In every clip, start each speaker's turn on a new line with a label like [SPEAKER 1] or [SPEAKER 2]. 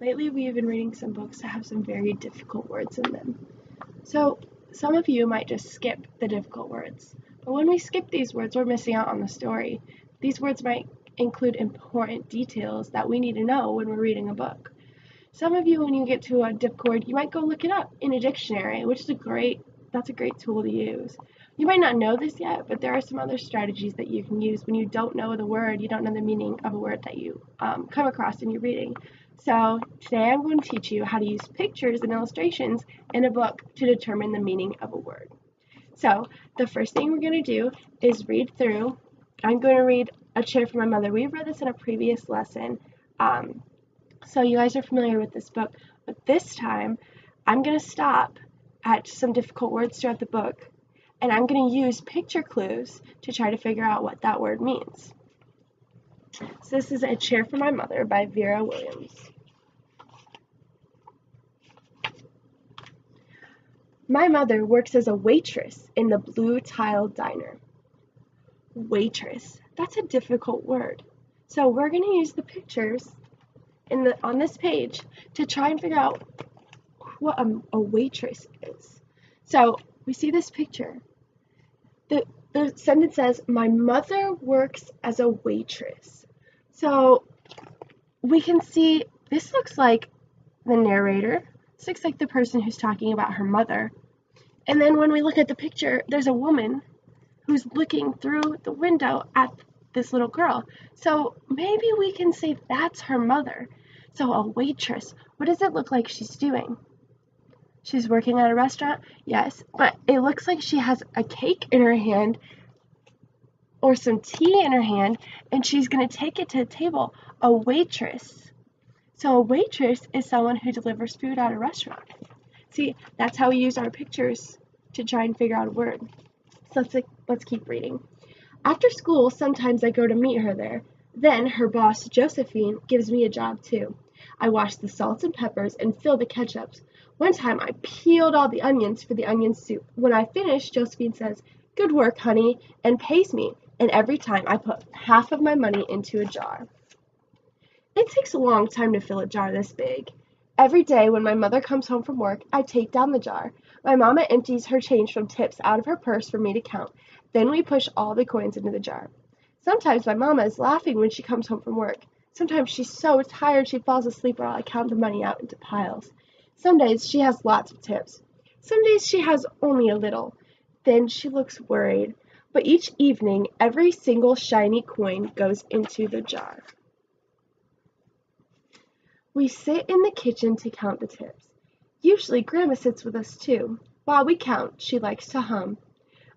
[SPEAKER 1] Lately, we've been reading some books that have some very difficult words in them. So, some of you might just skip the difficult words. But when we skip these words, we're missing out on the story. These words might include important details that we need to know when we're reading a book. Some of you, when you get to a difficult word, you might go look it up in a dictionary, which is that's a great tool to use. You might not know this yet, but there are some other strategies that you can use when you don't know the word, you don't know the meaning of a word that you come across in your reading. So today I'm going to teach you how to use pictures and illustrations in a book to determine the meaning of a word. So the first thing we're going to do is read through. I'm going to read A Chair for My Mother. We've read this in a previous lesson, so you guys are familiar with this book, but this time I'm going to stop at some difficult words throughout the book, and I'm going to use picture clues to try to figure out what that word means. So this is A Chair for My Mother by Vera Williams. My mother works as a waitress in the Blue Tile Diner. Waitress, that's a difficult word. So we're going to use the pictures on this page to try and figure out what a waitress is. So we see this picture. The sentence says, my mother works as a waitress. So we can see this looks like the narrator. This looks like the person who's talking about her mother. And then when we look at the picture, there's a woman who's looking through the window at this little girl. So maybe we can say that's her mother. So a waitress, what does it look like she's doing? She's working at a restaurant? Yes, but it looks like she has a cake in her hand or some tea in her hand, and she's going to take it to the table. A waitress. So a waitress is someone who delivers food at a restaurant. See, that's how we use our pictures to try and figure out a word. So let's keep reading. After school, sometimes I go to meet her there. Then her boss, Josephine, gives me a job too. I wash the salts and peppers and fill the ketchups. One time I peeled all the onions for the onion soup. When I finish, Josephine says, "Good work, honey," and pays me. And every time I put half of my money into a jar. It takes a long time to fill a jar this big. Every day when my mother comes home from work, I take down the jar. My mama empties her change from tips out of her purse for me to count. Then we push all the coins into the jar. Sometimes my mama is laughing when she comes home from work. Sometimes she's so tired she falls asleep while I count the money out into piles. Some days she has lots of tips. Some days she has only a little. Then she looks worried. But each evening, every single shiny coin goes into the jar. We sit in the kitchen to count the tips. Usually Grandma sits with us too. While we count, she likes to hum.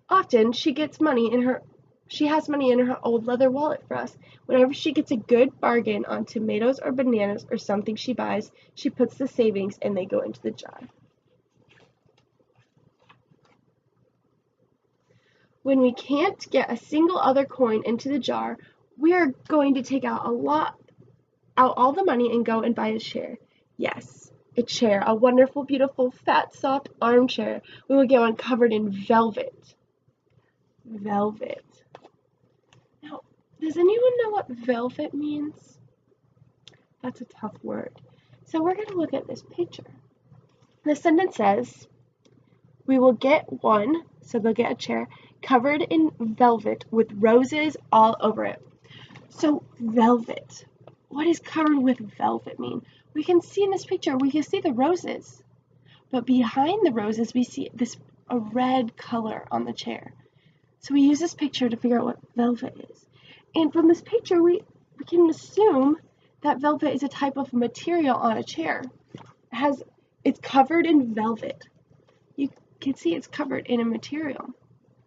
[SPEAKER 1] Often she has money in her old leather wallet for us. Whenever she gets a good bargain on tomatoes or bananas or something she buys, she puts the savings and they go into the jar. When we can't get a single other coin into the jar, we're going to take out all the money and go and buy a chair. Yes, a chair, a wonderful, beautiful, fat, soft armchair. We will get one covered in velvet. Velvet. Now, does anyone know what velvet means? That's a tough word. So we're going to look at this picture. The sentence says, we will get one, so they'll get a chair, covered in velvet with roses all over it. So velvet. What does covered with velvet mean? We can see in this picture, we can see the roses. But behind the roses, we see a red color on the chair. So we use this picture to figure out what velvet is. And from this picture, we can assume that velvet is a type of material on a chair. It's covered in velvet. You can see it's covered in a material.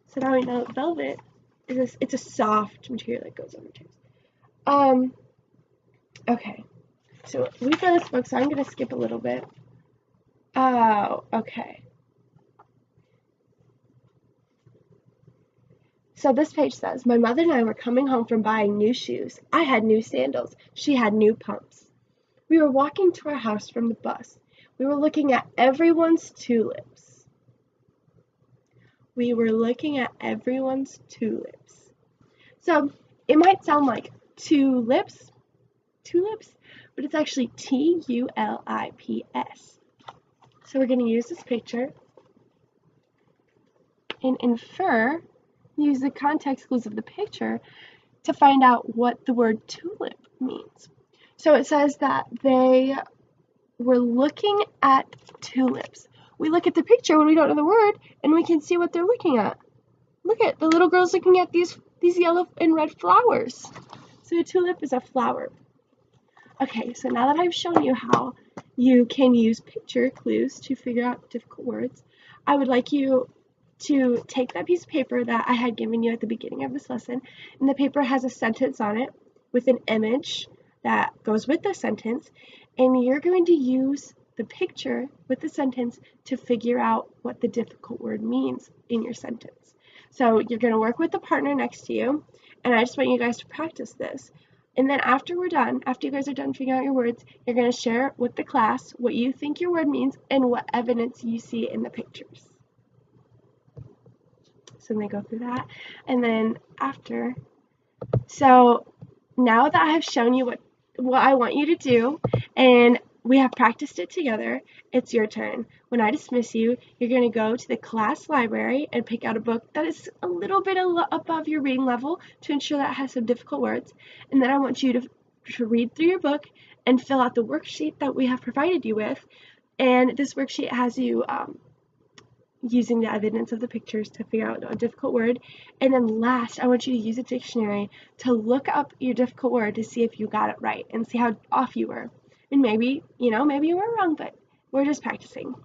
[SPEAKER 1] So now we know that velvet it's a soft material that goes on chairs. Okay. So we've read this book, so I'm going to skip a little bit. Oh, okay. So this page says, my mother and I were coming home from buying new shoes. I had new sandals. She had new pumps. We were walking to our house from the bus. We were looking at everyone's tulips. We were looking at everyone's tulips. So it might sound like tulips, but it's actually T-U-L-I-P-S. So we're going to use this picture and infer, use the context clues of the picture to find out what the word tulip means. So it says that they were looking at tulips. We look at the picture when we don't know the word, and we can see what they're looking at. Look at the little girl's looking at these yellow and red flowers. So a tulip is a flower. Okay, so now that I've shown you how you can use picture clues to figure out difficult words, I would like you to take that piece of paper that I had given you at the beginning of this lesson, and the paper has a sentence on it with an image that goes with the sentence, and you're going to use the picture with the sentence to figure out what the difficult word means in your sentence. So you're going to work with the partner next to you, and I just want you guys to practice this. And then after we're done, after you guys are done figuring out your words, you're going to share with the class what you think your word means and what evidence you see in the pictures. So I'm going to go through that. And then after, so now that I have shown you what I want you to do, and we have practiced it together, it's your turn. When I dismiss you, you're going to go to the class library and pick out a book that is a little bit above your reading level to ensure that it has some difficult words. And then I want you to read through your book and fill out the worksheet that we have provided you with. And this worksheet has you using the evidence of the pictures to figure out a difficult word. And then last, I want you to use a dictionary to look up your difficult word to see if you got it right and see how off you were. And maybe you were wrong, but we're just practicing.